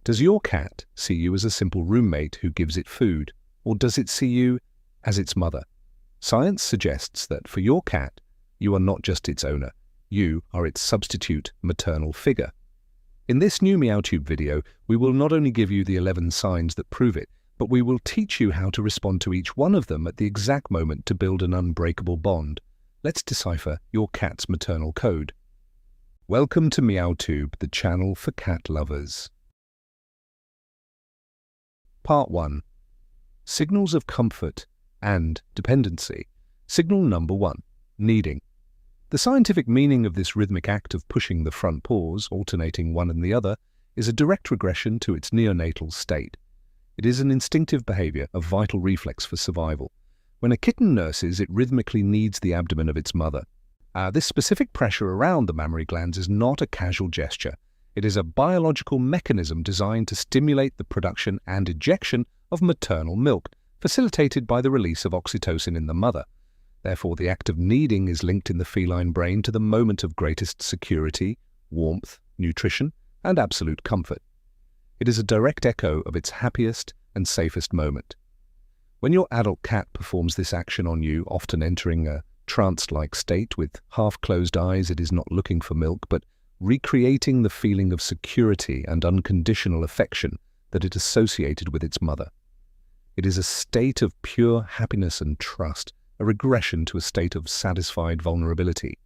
Does your cat see you as a simple roommate who gives it food, or does it see you as its mother? Science suggests that for your cat, you are not just its owner, you are its substitute maternal figure. In this new MeowTube video, we will not only give you the 11 signs that prove it, but we will teach you how to respond to each one of them at the exact moment to build an unbreakable bond. Let's decipher your cat's maternal code. Welcome to MeowTube, the channel for cat lovers. Part 1. Signals of comfort and dependency. Signal number 1. Kneading. The scientific meaning of this rhythmic act of pushing the front paws, alternating one and the other, is a direct regression to its neonatal state. It is an instinctive behavior, a vital reflex for survival. When a kitten nurses, it rhythmically kneads the abdomen of its mother. This specific pressure around the mammary glands is not a casual gesture. It is a biological mechanism designed to stimulate the production and ejection of maternal milk, facilitated by the release of oxytocin in the mother. Therefore, the act of kneading is linked in the feline brain to the moment of greatest security, warmth, nutrition, and absolute comfort. It is a direct echo of its happiest and safest moment. When your adult cat performs this action on you, often entering a trance-like state with half-closed eyes, it is not looking for milk, but recreating the feeling of security and unconditional affection that it associated with its mother. It is a state of pure happiness and trust, a regression to a state of satisfied vulnerability.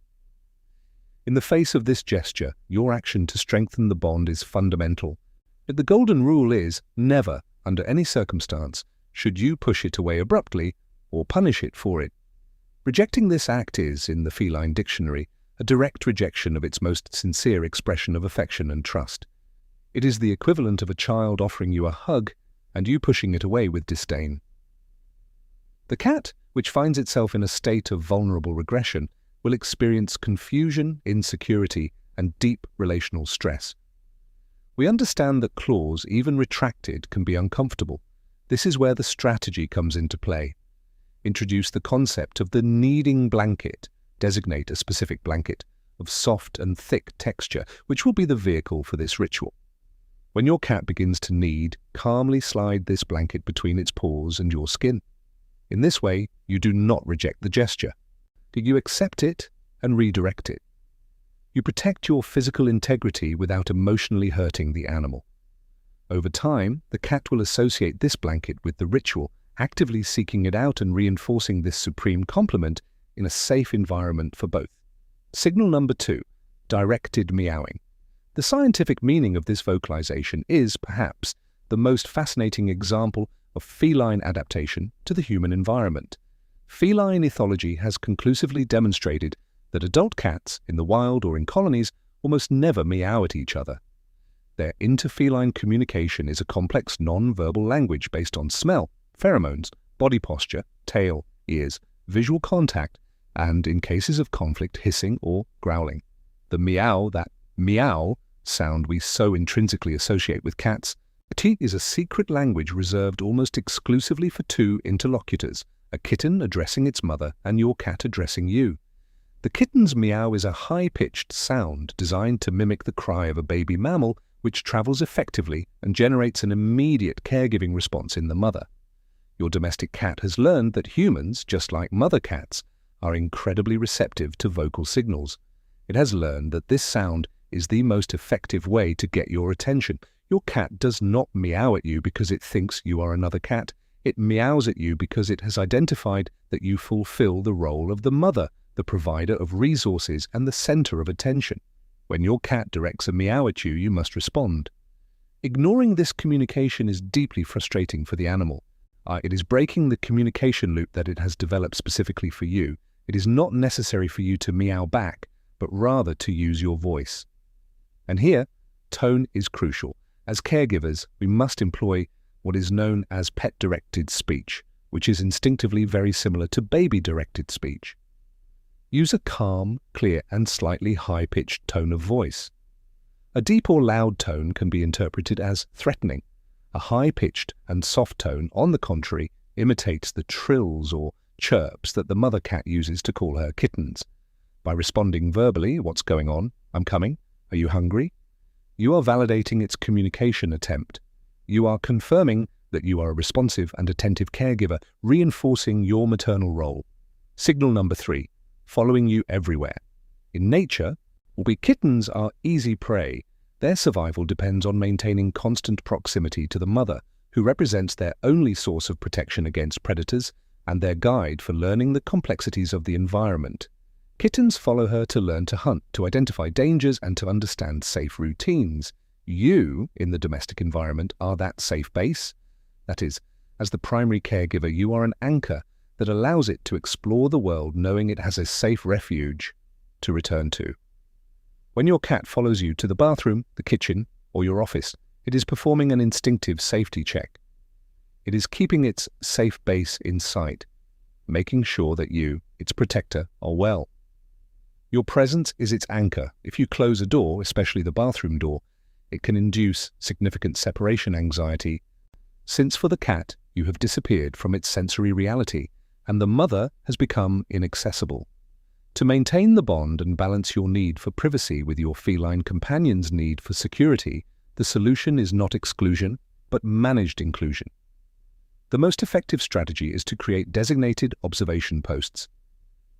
In the face of this gesture, your action to strengthen the bond is fundamental. But the golden rule is, never, under any circumstance, should you push it away abruptly or punish it for it. Rejecting this act is, in the feline dictionary, a direct rejection of its most sincere expression of affection and trust. It is the equivalent of a child offering you a hug and you pushing it away with disdain. The cat, which finds itself in a state of vulnerable regression, will experience confusion, insecurity, and deep relational stress. We understand that claws, even retracted, can be uncomfortable. This is where the strategy comes into play. Introduce the concept of the kneading blanket. Designate a specific blanket of soft and thick texture, which will be the vehicle for this ritual. When your cat begins to knead, calmly slide this blanket between its paws and your skin. In this way, you do not reject the gesture. You accept it and redirect it. You protect your physical integrity without emotionally hurting the animal. Over time, the cat will associate this blanket with the ritual, actively seeking it out and reinforcing this supreme complement in a safe environment for both. Signal number 2. Directed meowing. The scientific meaning of this vocalization is, perhaps, the most fascinating example of feline adaptation to the human environment. Feline ethology has conclusively demonstrated that adult cats, in the wild or in colonies, almost never meow at each other. Their interfeline communication is a complex non-verbal language based on smell, pheromones, body posture, tail, ears, visual contact, and, in cases of conflict, hissing or growling. The meow, that meow sound we so intrinsically associate with cats, is a secret language reserved almost exclusively for two interlocutors, a kitten addressing its mother and your cat addressing you. The kitten's meow is a high-pitched sound designed to mimic the cry of a baby mammal, which travels effectively and generates an immediate caregiving response in the mother. Your domestic cat has learned that humans, just like mother cats, are incredibly receptive to vocal signals. It has learned that this sound is the most effective way to get your attention. Your cat does not meow at you because it thinks you are another cat. It meows at you because it has identified that you fulfill the role of the mother, the provider of resources and the center of attention. When your cat directs a meow at you, you must respond. Ignoring this communication is deeply frustrating for the animal. It is breaking the communication loop that it has developed specifically for you. It is not necessary for you to meow back, but rather to use your voice. And here, tone is crucial. As caregivers, we must employ what is known as pet-directed speech, which is instinctively very similar to baby-directed speech. Use a calm, clear, and slightly high-pitched tone of voice. A deep or loud tone can be interpreted as threatening. A high-pitched and soft tone, on the contrary, imitates the trills or chirps that the mother cat uses to call her kittens. By responding verbally, "What's going on? I'm coming. Are you hungry?" You are validating its communication attempt. You are confirming that you are a responsive and attentive caregiver, reinforcing your maternal role. Signal number 3, following you everywhere. In nature, albeit kittens are easy prey, their survival depends on maintaining constant proximity to the mother, who represents their only source of protection against predators and their guide for learning the complexities of the environment. Kittens follow her to learn to hunt, to identify dangers, and to understand safe routines. You, in the domestic environment, are that safe base. That is, as the primary caregiver, you are an anchor that allows it to explore the world knowing it has a safe refuge to return to. When your cat follows you to the bathroom, the kitchen, or your office, it is performing an instinctive safety check. It is keeping its safe base in sight, making sure that you, its protector, are well. Your presence is its anchor. If you close a door, especially the bathroom door, it can induce significant separation anxiety, since for the cat, you have disappeared from its sensory reality, and the mother has become inaccessible. To maintain the bond and balance your need for privacy with your feline companion's need for security, the solution is not exclusion, but managed inclusion. The most effective strategy is to create designated observation posts.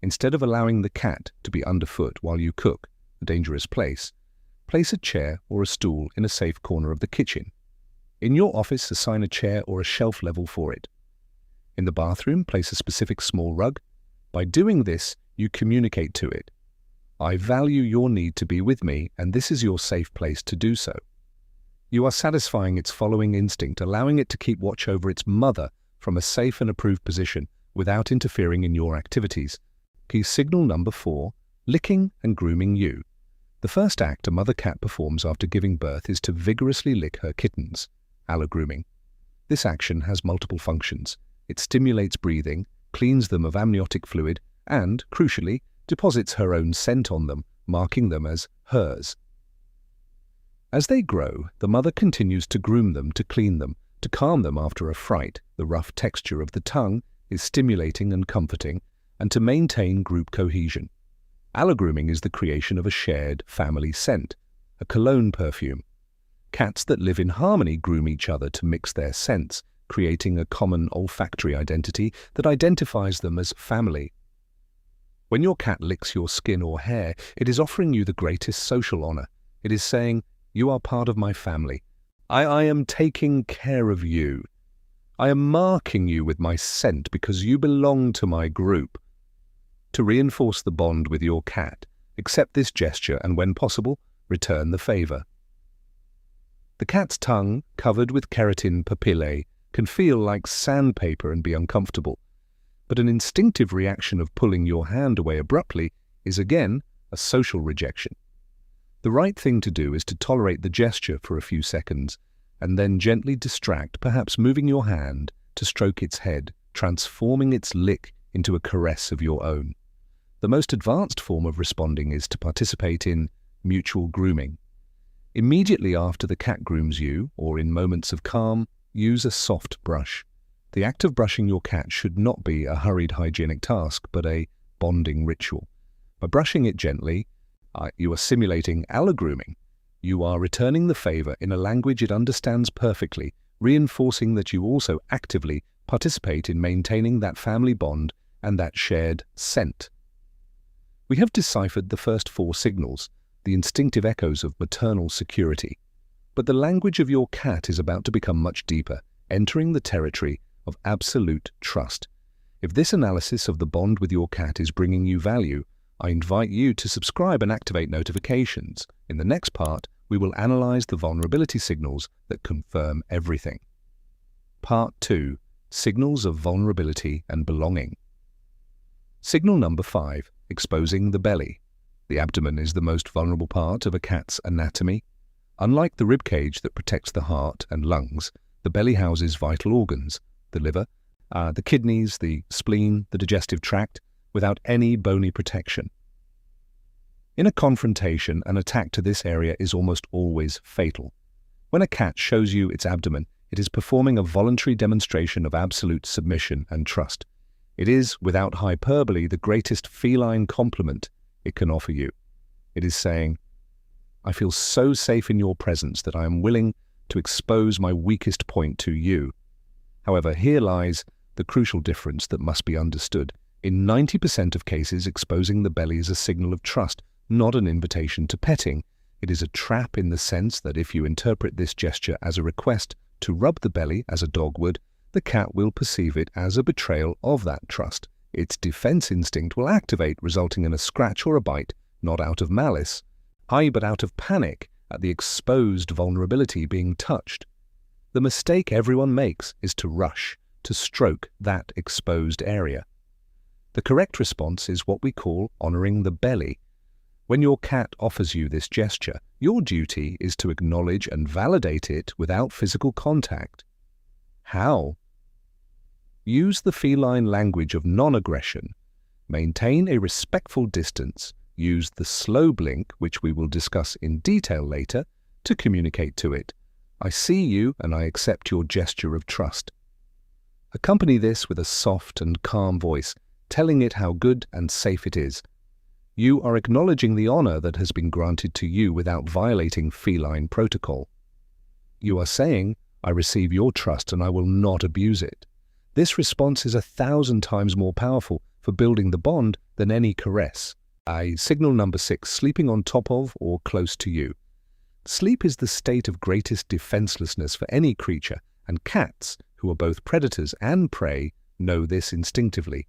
Instead of allowing the cat to be underfoot while you cook, a dangerous place, place a chair or a stool in a safe corner of the kitchen. In your office, assign a chair or a shelf level for it. In the bathroom, place a specific small rug. By doing this, you communicate to it, I value your need to be with me, and this is your safe place to do so. You are satisfying its following instinct, allowing it to keep watch over its mother from a safe and approved position without interfering in your activities. Key signal number 4, licking and grooming you. The first act a mother cat performs after giving birth is to vigorously lick her kittens, allogrooming. This action has multiple functions. It stimulates breathing, cleans them of amniotic fluid, and, crucially, deposits her own scent on them, marking them as hers. As they grow, the mother continues to groom them, to clean them, to calm them after a fright. The rough texture of the tongue is stimulating and comforting, and to maintain group cohesion. Allogrooming is the creation of a shared family scent, a cologne perfume. Cats that live in harmony groom each other to mix their scents, creating a common olfactory identity that identifies them as family. When your cat licks your skin or hair, it is offering you the greatest social honor. It is saying, you are part of my family. I am taking care of you. I am marking you with my scent because you belong to my group. To reinforce the bond with your cat, accept this gesture and, when possible, return the favor. The cat's tongue, covered with keratin papillae, can feel like sandpaper and be uncomfortable, but an instinctive reaction of pulling your hand away abruptly is again a social rejection. The right thing to do is to tolerate the gesture for a few seconds and then gently distract, perhaps moving your hand to stroke its head, transforming its lick into a caress of your own. The most advanced form of responding is to participate in mutual grooming. Immediately after the cat grooms you, or in moments of calm, use a soft brush. The act of brushing your cat should not be a hurried hygienic task, but a bonding ritual. By brushing it gently, you are simulating allogrooming. You are returning the favor in a language it understands perfectly, reinforcing that you also actively participate in maintaining that family bond and that shared scent. We have deciphered the first 4 signals, the instinctive echoes of maternal security. But the language of your cat is about to become much deeper, entering the territory of absolute trust. If this analysis of the bond with your cat is bringing you value, I invite you to subscribe and activate notifications. In the next part, we will analyze the vulnerability signals that confirm everything. Part 2. Signals of vulnerability and belonging. Signal number 5. Exposing the belly. The abdomen is the most vulnerable part of a cat's anatomy. Unlike the ribcage that protects the heart and lungs, the belly houses vital organs, the liver, the kidneys, the spleen, the digestive tract, without any bony protection. In a confrontation, an attack to this area is almost always fatal. When a cat shows you its abdomen, it is performing a voluntary demonstration of absolute submission and trust. It is, without hyperbole, the greatest feline compliment it can offer you. It is saying, I feel so safe in your presence that I am willing to expose my weakest point to you. However, here lies the crucial difference that must be understood. In 90% of cases, exposing the belly is a signal of trust, not an invitation to petting. It is a trap in the sense that if you interpret this gesture as a request to rub the belly as a dog would, the cat will perceive it as a betrayal of that trust. Its defense instinct will activate, resulting in a scratch or a bite, not out of malice, but out of panic at the exposed vulnerability being touched. The mistake everyone makes is to rush, to stroke that exposed area. The correct response is what we call honoring the belly. When your cat offers you this gesture, your duty is to acknowledge and validate it without physical contact. How? Use the feline language of non-aggression. Maintain a respectful distance. Use the slow blink, which we will discuss in detail later, to communicate to it. I see you and I accept your gesture of trust. Accompany this with a soft and calm voice, telling it how good and safe it is. You are acknowledging the honor that has been granted to you without violating feline protocol. You are saying, I receive your trust and I will not abuse it. This response is 1,000 times more powerful for building the bond than any caress. Signal number 6, sleeping on top of or close to you. Sleep is the state of greatest defenselessness for any creature, and cats, who are both predators and prey, know this instinctively.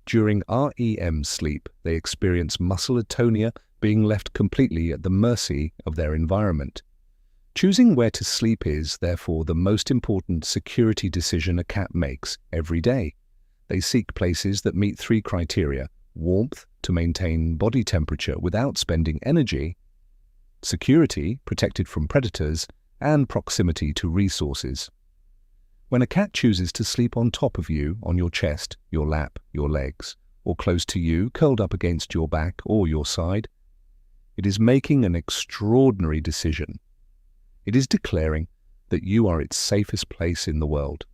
During REM sleep, they experience muscle atonia, being left completely at the mercy of their environment. Choosing where to sleep is, therefore, the most important security decision a cat makes every day. They seek places that meet 3 criteria: warmth, to maintain body temperature without spending energy; security, protected from predators; and proximity to resources. When a cat chooses to sleep on top of you, on your chest, your lap, your legs, or close to you, curled up against your back or your side, it is making an extraordinary decision. It is declaring that you are its safest place in the world.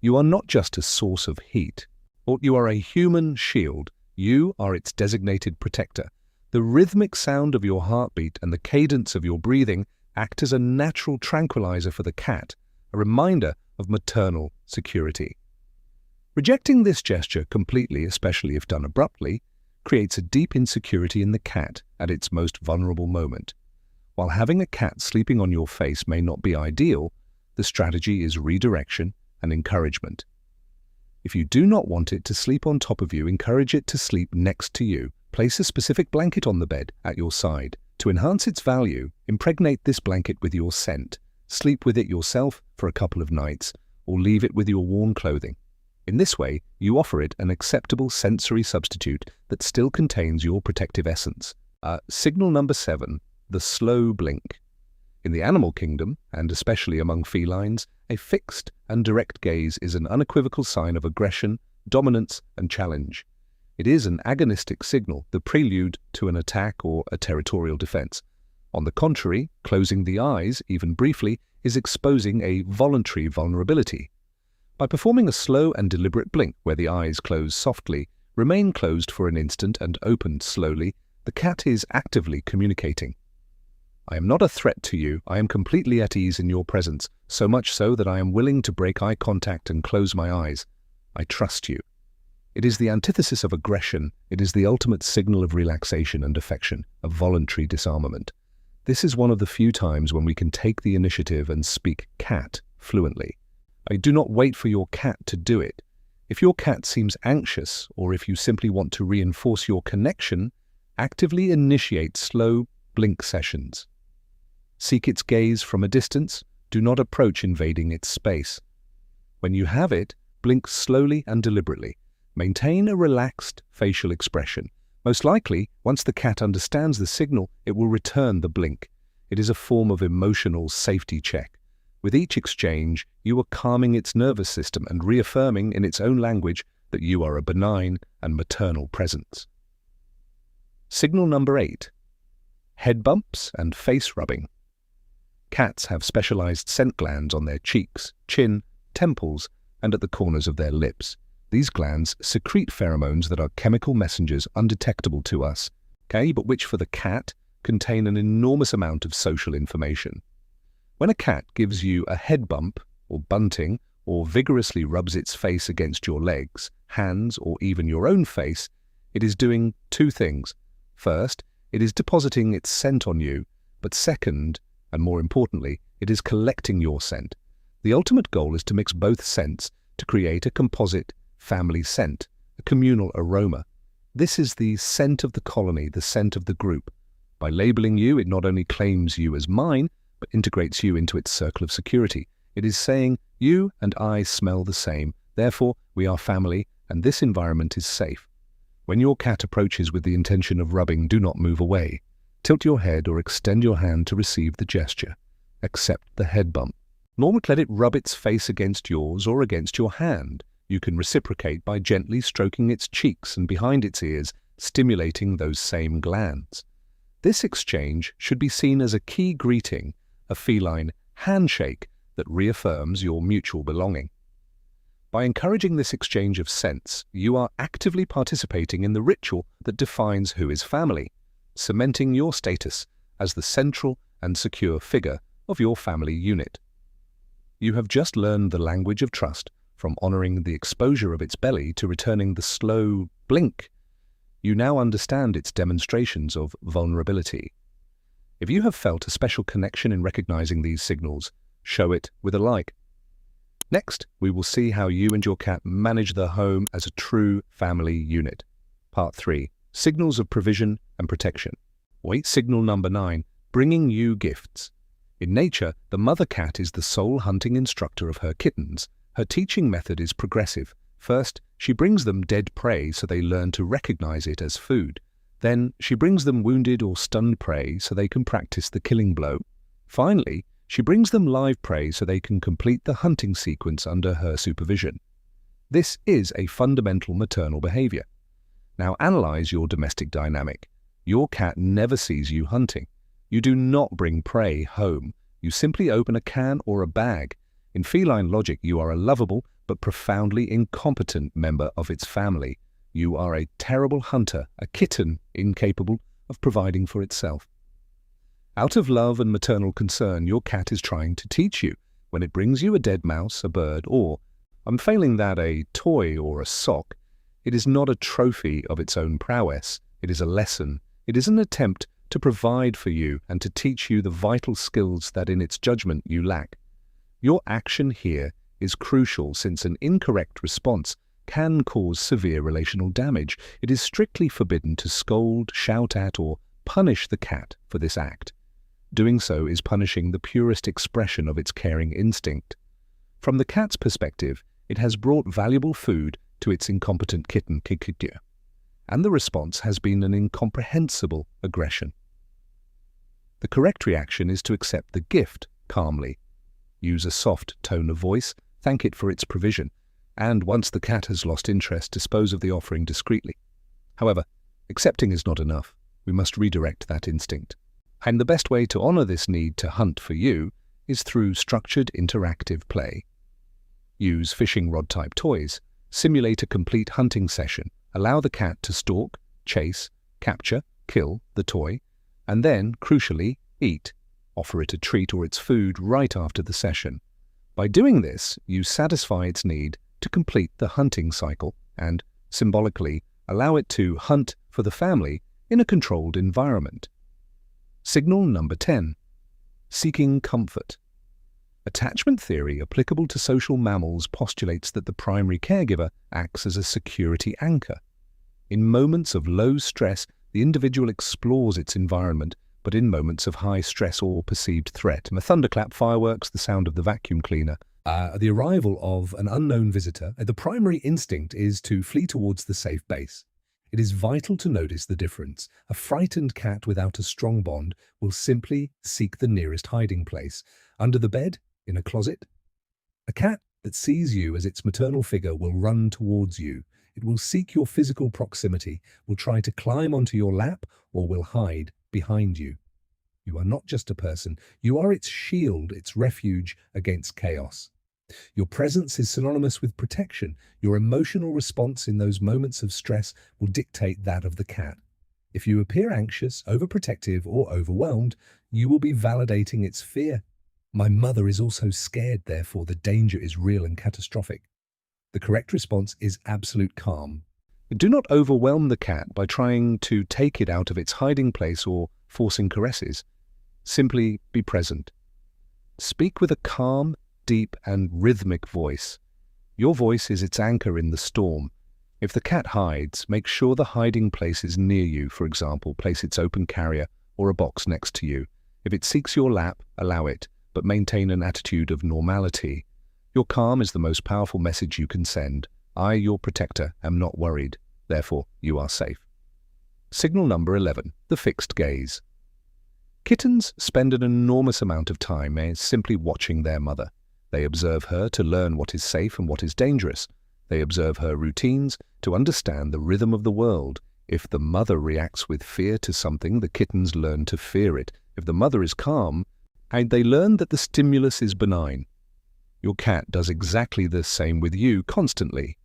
You are not just a source of heat, or you are a human shield. You are its designated protector. The rhythmic sound of your heartbeat and the cadence of your breathing act as a natural tranquilizer for the cat, a reminder of maternal security. Rejecting this gesture completely, especially if done abruptly, creates a deep insecurity in the cat at its most vulnerable moment. While having a cat sleeping on your face may not be ideal, the strategy is redirection and encouragement. If you do not want it to sleep on top of you, encourage it to sleep next to you. Place a specific blanket on the bed at your side. To enhance its value, impregnate this blanket with your scent. Sleep with it yourself for a couple of nights, or leave it with your worn clothing. In this way, you offer it an acceptable sensory substitute that still contains your protective essence. Signal number 7, the slow blink. In the animal kingdom, and especially among felines, a fixed and direct gaze is an unequivocal sign of aggression, dominance, and challenge. It is an agonistic signal, the prelude to an attack or a territorial defense. On the contrary, closing the eyes, even briefly, is exposing a voluntary vulnerability. By performing a slow and deliberate blink where the eyes close softly, remain closed for an instant and opened slowly, the cat is actively communicating. I am not a threat to you. I am completely at ease in your presence, so much so that I am willing to break eye contact and close my eyes. I trust you. It is the antithesis of aggression. It is the ultimate signal of relaxation and affection, of voluntary disarmament. This is one of the few times when we can take the initiative and speak cat fluently. I do not wait for your cat to do it. If your cat seems anxious, or if you simply want to reinforce your connection, actively initiate slow blink sessions. Seek its gaze from a distance. Do not approach invading its space. When you have it, blink slowly and deliberately. Maintain a relaxed facial expression. Most likely, once the cat understands the signal, it will return the blink. It is a form of emotional safety check. With each exchange, you are calming its nervous system and reaffirming in its own language that you are a benign and maternal presence. Signal number 8. Head bumps and face rubbing. Cats have specialized scent glands on their cheeks, chin, temples, and at the corners of their lips. These glands secrete pheromones that are chemical messengers undetectable to us, but which for the cat contain an enormous amount of social information. When a cat gives you a head bump or bunting, or vigorously rubs its face against your legs, hands, or even your own face, it is doing two things. First, it is depositing its scent on you, but second, and more importantly, it is collecting your scent. The ultimate goal is to mix both scents to create a composite family scent, a communal aroma. This is the scent of the colony, the scent of the group. By labeling you, it not only claims you as mine, but integrates you into its circle of security. It is saying, you and I smell the same, therefore we are family, and this environment is safe. When your cat approaches with the intention of rubbing, do not move away. Tilt your head or extend your hand to receive the gesture. Accept the head bump. Nor let it rub its face against yours or against your hand. You can reciprocate by gently stroking its cheeks and behind its ears, stimulating those same glands. This exchange should be seen as a key greeting, a feline handshake that reaffirms your mutual belonging. By encouraging this exchange of scents, you are actively participating in the ritual that defines who is family, cementing your status as the central and secure figure of your family unit. You have just learned the language of trust, from honoring the exposure of its belly to returning the slow blink. You now understand its demonstrations of vulnerability. If you have felt a special connection in recognizing these signals, show it with a like. Next, we will see how you and your cat manage the home as a true family unit. Part 3. Signals of provision and protection. Wait signal number 9. Bringing you gifts. In nature, the mother cat is the sole hunting instructor of her kittens. Her teaching method is progressive. First, she brings them dead prey so they learn to recognize it as food. Then, she brings them wounded or stunned prey so they can practice the killing blow. Finally, she brings them live prey so they can complete the hunting sequence under her supervision. This is a fundamental maternal behavior. Now analyze your domestic dynamic. Your cat never sees you hunting. You do not bring prey home. You simply open a can or a bag. In feline logic, you are a lovable but profoundly incompetent member of its family. You are a terrible hunter, a kitten incapable of providing for itself. Out of love and maternal concern, your cat is trying to teach you. When it brings you a dead mouse, a bird, or, failing that, a toy or a sock, it is not a trophy of its own prowess. It is a lesson. It is an attempt to provide for you and to teach you the vital skills that in its judgment you lack. Your action here is crucial since an incorrect response can cause severe relational damage. It is strictly forbidden to scold, shout at, or punish the cat for this act. Doing so is punishing the purest expression of its caring instinct. From the cat's perspective, it has brought valuable food to its incompetent kitten, and the response has been an incomprehensible aggression. The correct reaction is to accept the gift calmly. Use a soft tone of voice, thank it for its provision, and once the cat has lost interest, dispose of the offering discreetly. However, accepting is not enough. We must redirect that instinct. And the best way to honor this need to hunt for you is through structured interactive play. Use fishing rod-type toys. Simulate a complete hunting session. Allow the cat to stalk, chase, capture, kill the toy, and then, crucially, eat. Offer it a treat or its food right after the session. By doing this, you satisfy its need to complete the hunting cycle and, symbolically, allow it to hunt for the family in a controlled environment. Signal number 10. Seeking comfort. Attachment theory applicable to social mammals postulates that the primary caregiver acts as a security anchor. In moments of low stress, the individual explores its environment, but in moments of high stress or perceived threat, a thunderclap, fireworks, the sound of the vacuum cleaner, the arrival of an unknown visitor, the primary instinct is to flee towards the safe base. It is vital to notice the difference. A frightened cat without a strong bond will simply seek the nearest hiding place. Under the bed? In a closet? A cat that sees you as its maternal figure will run towards you. It will seek your physical proximity, will try to climb onto your lap, or will hide behind you. You are not just a person. You are its shield, its refuge against chaos. Your presence is synonymous with protection. Your emotional response in those moments of stress will dictate that of the cat. If you appear anxious, overprotective, or overwhelmed, you will be validating its fear. My mother is also scared, therefore the danger is real and catastrophic. The correct response is absolute calm. Do not overwhelm the cat by trying to take it out of its hiding place or forcing caresses. Simply be present. Speak with a calm, deep, and rhythmic voice. Your voice is its anchor in the storm. If the cat hides, make sure the hiding place is near you. For example, place its open carrier or a box next to you. If it seeks your lap, allow it, but maintain an attitude of normality. Your calm is the most powerful message you can send. I, your protector, am not worried. Therefore, you are safe. Signal number 11, the fixed gaze. Kittens spend an enormous amount of time simply watching their mother. They observe her to learn what is safe and what is dangerous. They observe her routines to understand the rhythm of the world. If the mother reacts with fear to something, the kittens learn to fear it. If the mother is calm, they learn that the stimulus is benign. Your cat does exactly the same with you constantly.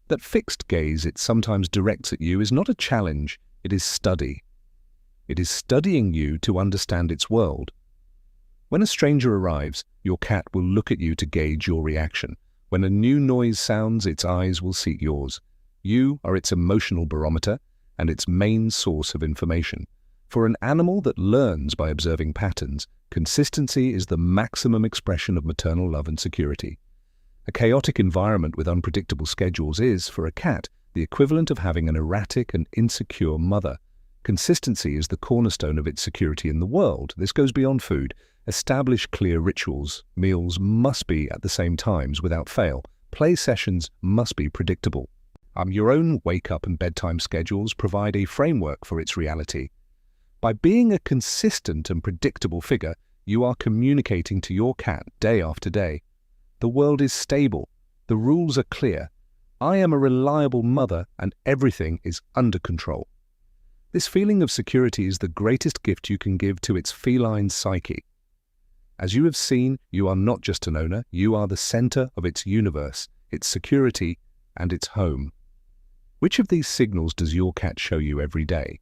That fixed gaze it sometimes directs at you is not a challenge, it is study. It is studying you to understand its world. When a stranger arrives, your cat will look at you to gauge your reaction. When a new noise sounds, its eyes will seek yours. You are its emotional barometer and its main source of information. For an animal that learns by observing patterns, consistency is the maximum expression of maternal love and security. A chaotic environment with unpredictable schedules is, for a cat, the equivalent of having an erratic and insecure mother. Consistency is the cornerstone of its security in the world. This goes beyond food. Establish clear rituals. Meals must be at the same times without fail. Play sessions must be predictable. Your own wake-up and bedtime schedules provide a framework for its reality. By being a consistent and predictable figure, you are communicating to your cat day after day. The world is stable. The rules are clear. I am a reliable mother and everything is under control. This feeling of security is the greatest gift you can give to its feline psyche. As you have seen, you are not just an owner, you are the center of its universe, its security, and its home. Which of these signals does your cat show you every day?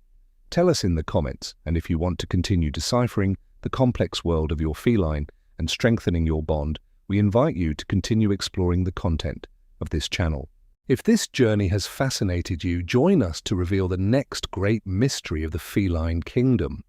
Tell us in the comments, and if you want to continue deciphering the complex world of your feline and strengthening your bond, we invite you to continue exploring the content of this channel. If this journey has fascinated you, join us to reveal the next great mystery of the feline kingdom.